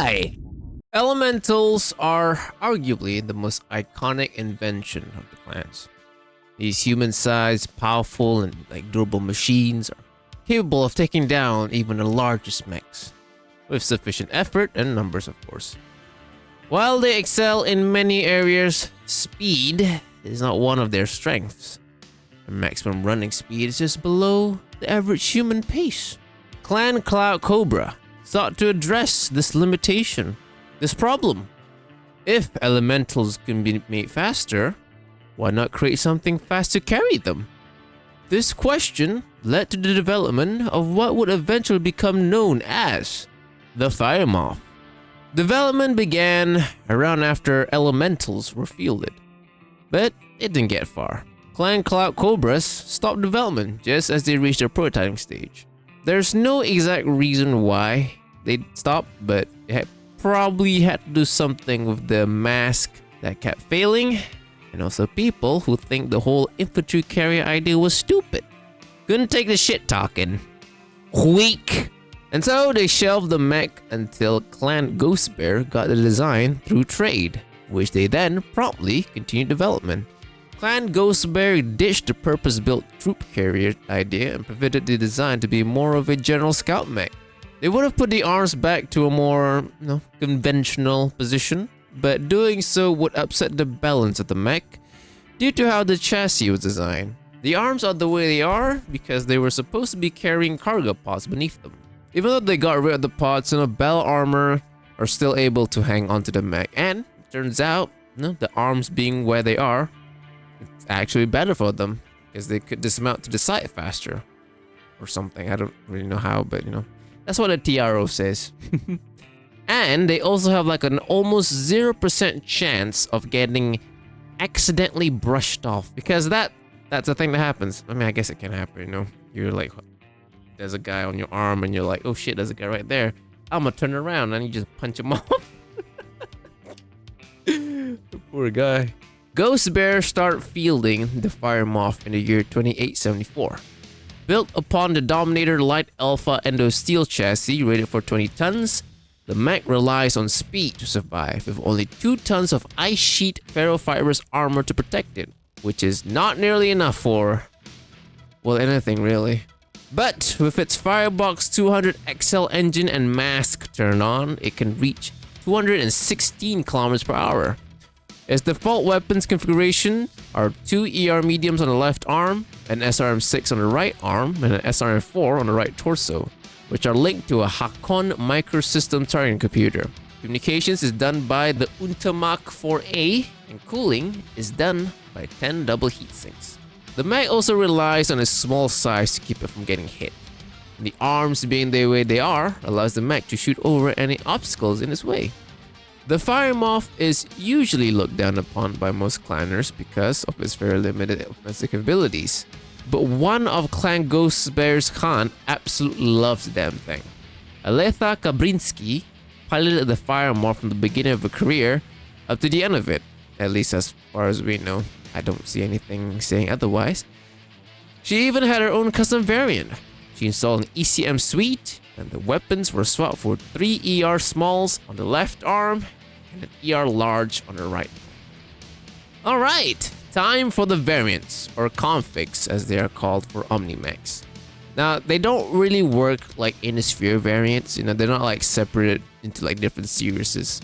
Why? Elementals are arguably the most iconic invention of the clans. These human-sized, powerful, and durable machines are capable of taking down even the largest mechs, with sufficient effort and numbers, of course. While they excel in many areas, speed is not one of their strengths. Their maximum running speed is just below the average human pace. Clan Cloud Cobra sought to address this limitation, this problem. If elementals can be made faster, why not create something fast to carry them? This question led to the development of what would eventually become known as the Fire Moth. Development began around after elementals were fielded, but it didn't get far. Clan Cloud Cobras stopped development just as they reached their prototyping stage. There's no exact reason why they stopped, but it probably had to do something with the mask that kept failing, and also people who think the whole infantry carrier idea was stupid. Couldn't take the shit talking. Weak. And so they shelved the mech until Clan Ghost Bear got the design through trade, which they then promptly continued development. Clan Ghost Bear ditched the purpose-built troop carrier idea and pivoted the design to be more of a general scout mech. They would have put the arms back to a more conventional position, but doing so would upset the balance of the mech due to how the chassis was designed. The arms are the way they are because they were supposed to be carrying cargo pods beneath them. Even though they got rid of the pods, battle armor are still able to hang onto the mech, and it turns out, the arms being where they are, it's actually better for them because they could dismount to the side faster or something. I don't really know how, but that's what the TRO says. And they also have an almost 0% chance of getting accidentally brushed off, because that's a thing that happens. I mean, I guess it can happen, You're like, there's a guy on your arm and you're like, oh shit, there's a guy right there. I'm gonna turn around and you just punch him off. Poor guy. Ghost Bear started fielding the Fire Moth in the year 2874. Built upon the Dominator Light Alpha Endo Steel chassis rated for 20 tons, the mech relies on speed to survive with only 2 tons of ice sheet ferrofibrous armor to protect it, which is not nearly enough for, well, anything really. But with its Firebox 200 XL engine and mask turned on, it can reach 216 km per hour. Its default weapons configuration are 2 ER mediums on the left arm, an SRM-6 on the right arm, and an SRM-4 on the right torso, which are linked to a Hakon microsystem targeting computer. Communications is done by the Untamach 4A, and cooling is done by 10 double heatsinks. The mech also relies on its small size to keep it from getting hit. And the arms being the way they are allows the mech to shoot over any obstacles in its way. The Fire Moth is usually looked down upon by most clanners because of its very limited offensive abilities. But one of Clan Ghost Bear's Khan absolutely loves the damn thing. Aletha Kabrinsky piloted the Fire Moth from the beginning of her career up to the end of it, at least as far as we know. I don't see anything saying otherwise. She even had her own custom variant. She installed an ECM suite, and the weapons were swapped for 3 ER smalls on the left arm and an ER large on the right. Alright, time for the variants, or configs as they are called for Omnimechs. Now, they don't really work like Innisphere variants, they're not separated into different series.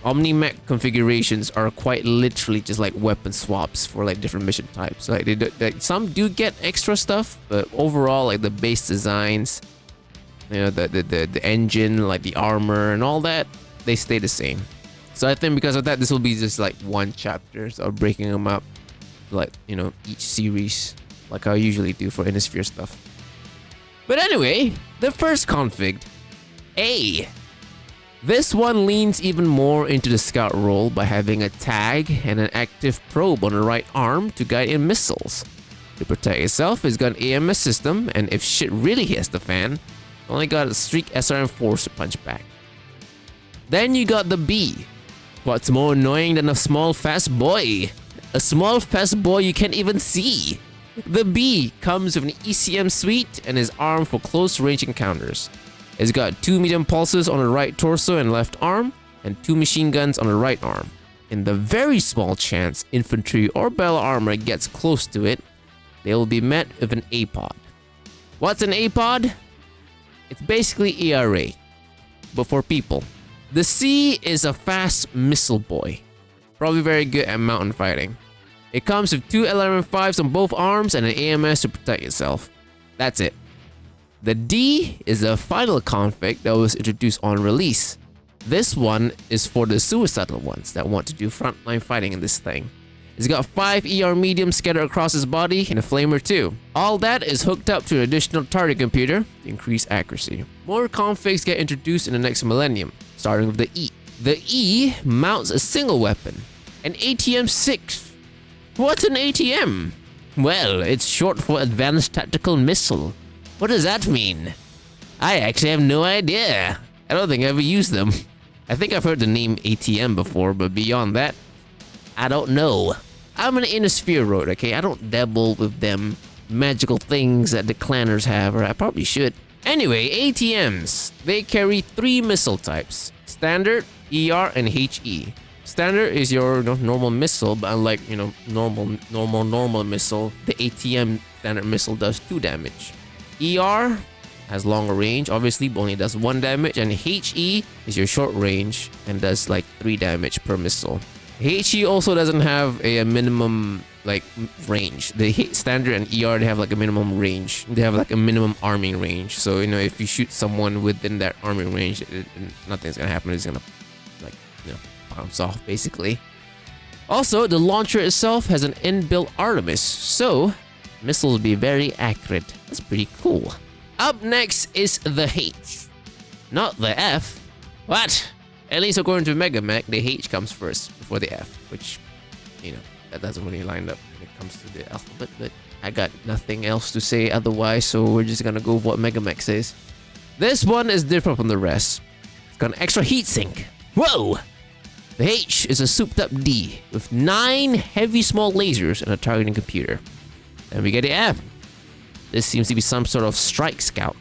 Omnimech configurations are quite literally just weapon swaps for different mission types. Some do get extra stuff, but overall the base designs, the engine, the armor and all that, they stay the same. So I think because of that, this will be just one chapter, so breaking them up each series like I usually do for Innisphere stuff. But anyway, the first config, A. This one leans even more into the scout role by having a tag and an active probe on the right arm to guide in missiles. To protect itself, it's got an AMS system, and if shit really hits the fan, only got a streak SRM-4 to punch back. Then you got the B. What's more annoying than a small fast boy? A small fast boy you can't even see. The B comes with an ECM suite and is armed for close range encounters. It's got 2 medium pulses on the right torso and left arm, and 2 machine guns on the right arm. In the very small chance infantry or battle armor gets close to it, they will be met with an A-pod. What's an A-pod? It's basically ERA, but for people. The C is a fast missile boy, probably very good at mountain fighting. It comes with 2 LRM-5s on both arms and an AMS to protect itself. That's it. The D is the final config that was introduced on release. This one is for the suicidal ones that want to do frontline fighting in this thing. It's got 5 ER mediums scattered across its body and a flamer too. All that is hooked up to an additional target computer to increase accuracy. More configs get introduced in the next millennium, starting with the E. The E mounts a single weapon, an ATM-6. What's an ATM? Well, it's short for Advanced Tactical Missile. What does that mean? I actually have no idea. I don't think I ever used them. I think I've heard the name ATM before, but beyond that, I don't know. I'm an Innisphere road, okay? I don't dabble with them magical things that the clanners have, or I probably should. Anyway, ATMs. They carry 3 missile types: Standard, ER, and HE. Standard is your normal missile, but unlike, normal missile, the ATM standard missile does 2 damage. ER has longer range, obviously, but only does 1 damage, and HE is your short range and does like 3 damage per missile. HE also doesn't have a minimum range. The standard and ER, they have like a minimum range. They have like a minimum arming range. So if you shoot someone within that arming range, nothing's gonna happen. It's gonna bounce off basically. Also, the launcher itself has an inbuilt Artemis, so missiles will be very accurate. That's pretty cool. Up next is the H, not the F. What? At least according to Megamech, the H comes first before the F, which, that doesn't really line up when it comes to the alphabet, but I got nothing else to say otherwise, so we're just gonna go with what Megamech says. This one is different from the rest. It's got an extra heatsink. Whoa! The H is a souped up D with 9 heavy small lasers and a targeting computer. Then we get the F. This seems to be some sort of strike scout.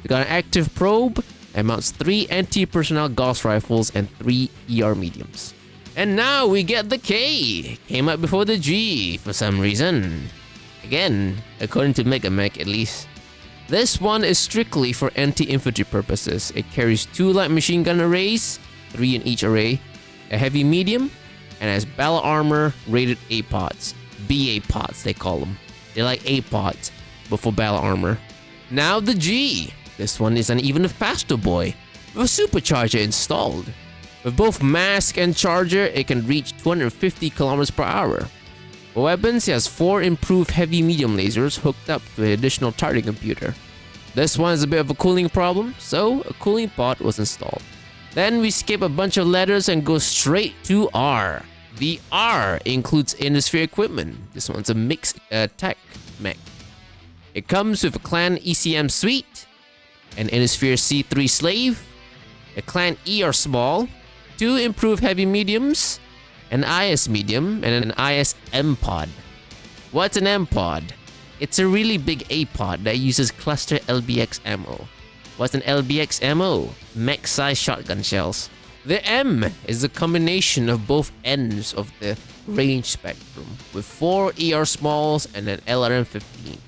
We got an active probe and mounts 3 anti-personnel Gauss rifles and 3 ER mediums. And now we get the K. Came up before the G for some reason. Again, according to Megamech at least. This one is strictly for anti-infantry purposes. It carries 2 light machine gun arrays, 3 in each array, a heavy medium, and has battle armor rated A-pods. BA pods they call them. They're like A-pods, but for battle armor. Now the G. This one is an even faster boy, with a supercharger installed. With both mask and charger, it can reach 250 km per hour. For weapons, it has 4 improved heavy medium lasers hooked up to an additional targeting computer. This one is a bit of a cooling problem, so a cooling pod was installed. Then we skip a bunch of letters and go straight to R. The R includes Innisphere equipment. This one's a mixed tech mech. It comes with a Clan ECM suite, an Innisphere C3 slave, a Clan ER small, 2 improved heavy mediums, an IS medium, and an IS M-pod. What's an M-pod? It's a really big A-pod that uses cluster LBX ammo. What's an LBX ammo? Mech-sized shotgun shells. The M is a combination of both ends of the range spectrum, with 4 ER smalls and an LRM-15.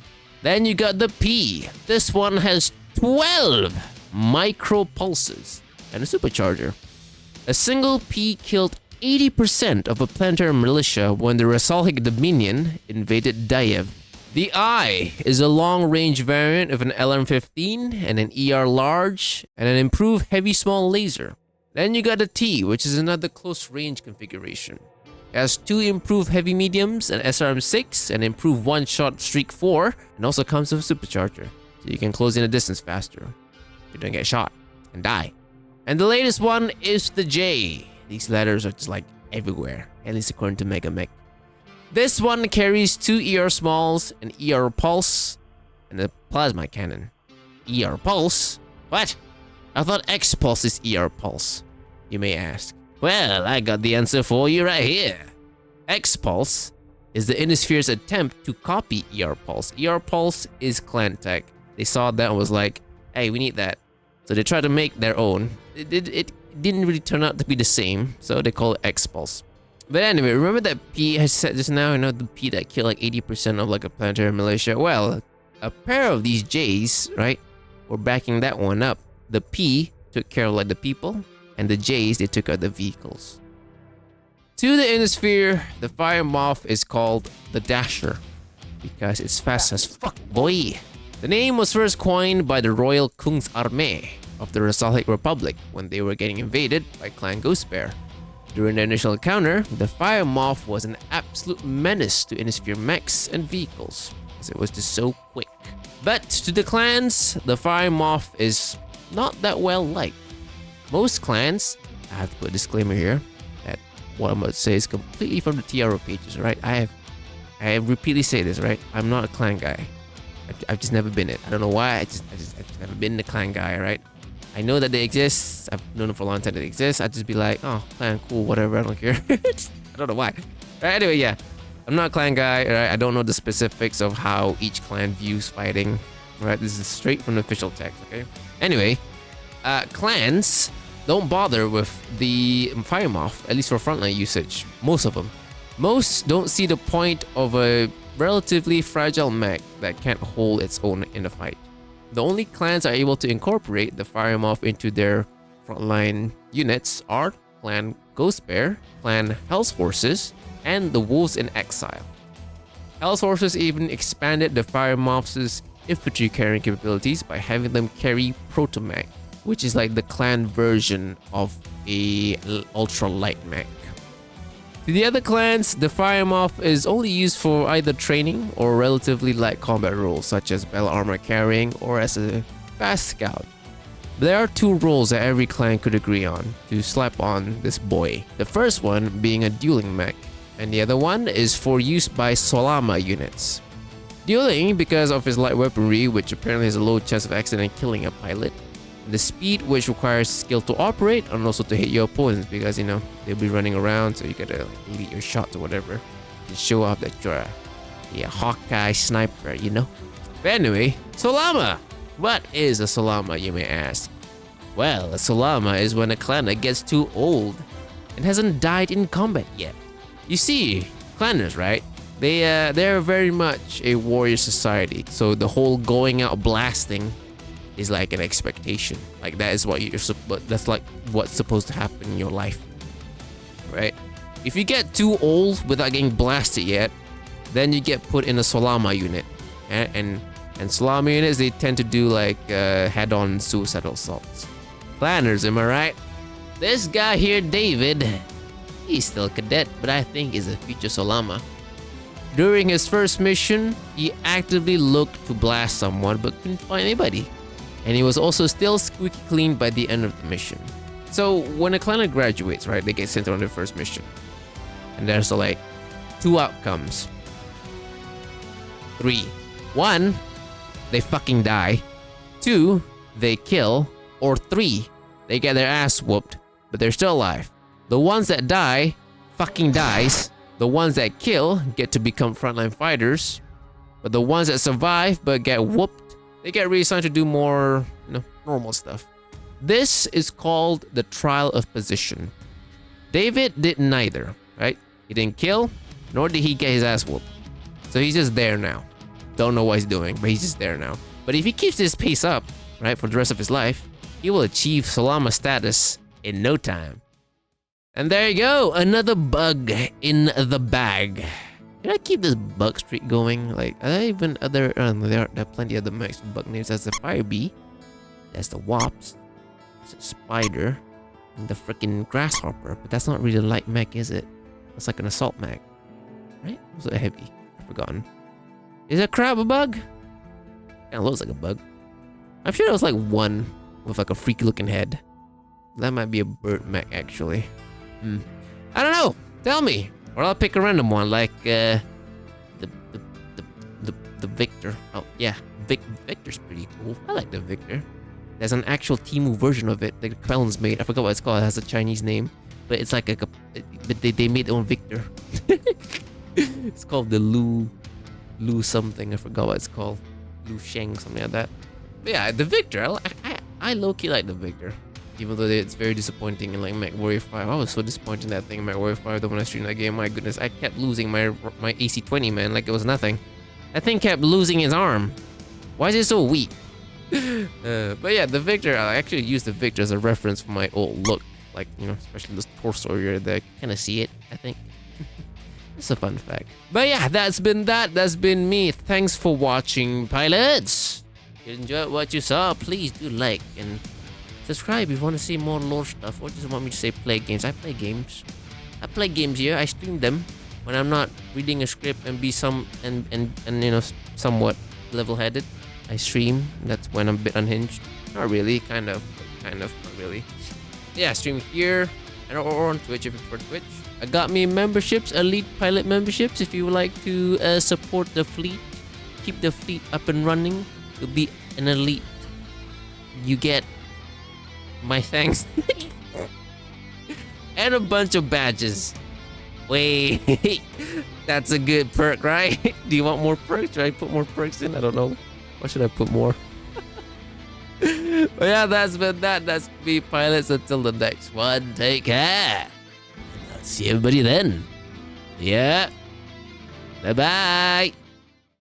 Then you got the P. This one has 12 micro pulses and a supercharger. A single P killed 80% of a planetary militia when the Rasalhic Dominion invaded Daev. The I is a long-range variant of an LRM-15 and an ER large and an improved heavy small laser. Then you got a T, which is another close-range configuration. It has 2 improved heavy mediums, an SRM-6, and improved one-shot Streak 4, and also comes with a supercharger, so you can close in a distance faster if you don't get shot and die. And the latest one is the J. These letters are just like everywhere, at least according to Megamech. This one carries 2 ER smalls, an ER pulse, and a plasma cannon. ER pulse? What? I thought X pulse is ER pulse, you may ask. Well, I got the answer for you right here. X pulse is the Innisphere's attempt to copy ER pulse. ER pulse is clan tech. They saw that and was like, hey, we need that. So they tried to make their own. It didn't really turn out to be the same, so they call it Expulse. But anyway, remember that P has said just now, the P that killed like 80% of like a planetary militia? Well, a pair of these J's, right, were backing that one up. The P took care of like the people, and the J's, they took out the vehicles. To the Innisphere, the fire moth is called the Dasher because it's fast as fuck, boy. The name was first coined by the Royal Kungsarmé of the Rosalhic Republic when they were getting invaded by Clan Ghostbear. During the initial encounter, the fire moth was an absolute menace to Innisphere mechs and vehicles, as it was just so quick. But to the clans, the fire moth is not that well liked. Most clans, I have to put a disclaimer here, that what I'm about to say is completely from the TRO pages, right? I have repeatedly say this, right? I'm not a clan guy. I've just never been it. I don't know why. I've just never been the clan guy, right? I know that they exist. I've known them for a long time that they exist. I'd just be like, oh, clan, cool, whatever. I don't care. I don't know why. Right, anyway, yeah. I'm not a clan guy, right? I don't know the specifics of how each clan views fighting, right? This is straight from the official text, okay? Anyway, clans don't bother with the fire moth, at least for frontline usage. Most of them. Most don't see the point of a relatively fragile mech that can't hold its own in a fight. The only clans are able to incorporate the fire moth into their frontline units are Clan Ghostbear, Clan Hell's Horses, and the Wolves in Exile. Hell's Horses even expanded the fire moth's infantry carrying capabilities by having them carry Protomech, which is like the clan version of a ultra light mech. To the other clans, the fire moth is only used for either training or relatively light combat roles such as battle armor carrying or as a fast scout. There are two roles that every clan could agree on to slap on this boy. The first one being a dueling mech, and the other one is for use by Solama units. Dueling because of his light weaponry, which apparently has a low chance of accident killing a pilot. The speed, which requires skill to operate and also to hit your opponents because, they'll be running around, so you gotta lead your shots or whatever to show off that you're a Hawkeye sniper, But anyway, Solama! What is a Solama, you may ask? Well, a Solama is when a clanner gets too old and hasn't died in combat yet. You see, clanners, right? They're very much a warrior society, so the whole going out blasting is like an expectation. Like that is what that's like what's supposed to happen in your life, right? If you get too old without getting blasted yet, then you get put in a Solama unit, and Solama units, they tend to do like head-on suicidal assaults. Planners, am I right? This guy here, David, he's still a cadet, but I think he's a future Solama. During his first mission, he actively looked to blast someone but couldn't find anybody. And he was also still squeaky clean by the end of the mission. So when a clanner graduates, right, they get sent on their first mission. And there's like two outcomes. 3. 1, they fucking die. 2, they kill. Or 3, they get their ass whooped, but they're still alive. The ones that die, fucking dies. The ones that kill get to become frontline fighters. But the ones that survive but get whooped, they get reassigned to do more, normal stuff. This is called the trial of position. David did neither, right? He didn't kill, nor did he get his ass whooped. So he's just there now. Don't know what he's doing, but he's just there now. But if he keeps this pace up, right, for the rest of his life, he will achieve Solama status in no time. And there you go, another bug in the bag. Can I keep this bug streak going? Like, are there even other... there are plenty of other mechs with bug names. That's the Fire Bee. That's the Wops. That's the Spider. And the freaking Grasshopper. But that's not really a light mech, is it? That's like an assault mech. Right? Or was it heavy? I've forgotten. Is a crab a bug? Kinda looks like a bug. I'm sure there was like one with like a freaky looking head. That might be a bird mech, actually. I don't know. Tell me. Or I'll pick a random one, like the Victor. Oh yeah, Victor's pretty cool. I like the Victor. There's an actual Temu version of it that Quellen's made. I forgot what it's called. It has a Chinese name, but it's like but they made their own Victor. It's called the Lu something. I forgot what it's called. Lu Sheng, something like that. But yeah, the Victor. I low-key like the Victor. Even though it's very disappointing in like MechWarrior 5. I was so disappointed in that thing in MechWarrior 5 though when I streamed that game. My goodness, I kept losing my AC-20, man, like it was nothing. That thing kept losing its arm. Why is it so weak? But yeah, the Victor, I actually used the Victor as a reference for my old look. Like, you know, especially this torso area there. Kind of see it, I think. It's a fun fact. But yeah, that's been that. That's been me. Thanks for watching, pilots. If you enjoyed what you saw, please do like and subscribe if you want to see more lore stuff, or just want me to say play games. I play games. I play games here. I stream them when I'm not reading a script and be you know, somewhat level-headed. I stream. That's when I'm a bit unhinged. Not really. Kind of. Not really. Yeah, I stream here or on Twitch if you prefer Twitch. I got me memberships, elite pilot memberships. If you would like to support the fleet, keep the fleet up and running, to be an elite, you get my thanks and a bunch of badges. Wait, that's a good perk, right? Do you want more perks? Should I put more perks in? I don't know. Or should I put more? But yeah, that's been that. That's me, pilots. Until the next one, take care. And I'll see everybody then. Yeah. Bye-bye.